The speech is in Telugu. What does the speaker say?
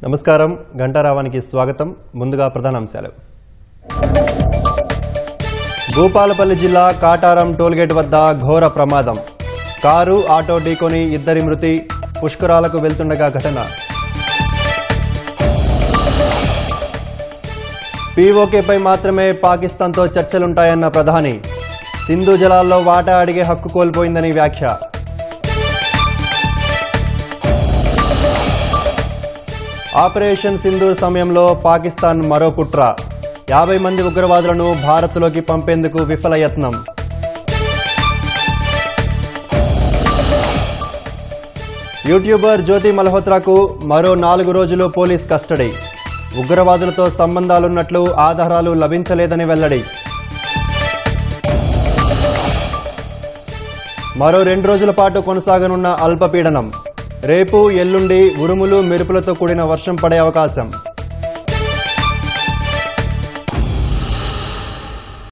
నమస్కారం గంటారావానికి స్వాగతం. ముందుగా ప్రధానాంశాలు. భూపాలపల్లి జిల్లా కాటారం టోల్గేట్ వద్ద ఘోర ప్రమాదం. కారు ఆటో ఢీకొని ఇద్దరి మృతి. పుష్కరాలకు వెళ్తుండగా ఘటన. పీఓకేపై మాత్రమే పాకిస్తాన్తో చర్చలుంటాయన్న ప్రధాని. సింధు జలాల్లో వాటా అడిగే హక్కు కోల్పోయిందని వ్యాఖ్య. ఆపరేషన్ సింధూర్ సమయంలో పాకిస్తాన్ మరో కుట్ర. 50 మంది ఉగ్రవాదులను భారత్లోకి పంపేందుకు విఫల యత్నం. యూట్యూబర్ జ్యోతి మల్హోత్రాకు మరో 4 రోజులు పోలీస్ కస్టడీ. ఉగ్రవాదులతో సంబంధాలున్నట్లు ఆధారాలు లభించలేదని వెల్లడి. మరో 2 రోజుల పాటు కొనసాగనున్న అల్పపీడనం. రేపు ఎల్లుండి ఉరుములు మెరుపులతో కూడిన వర్షం పడే అవకాశం.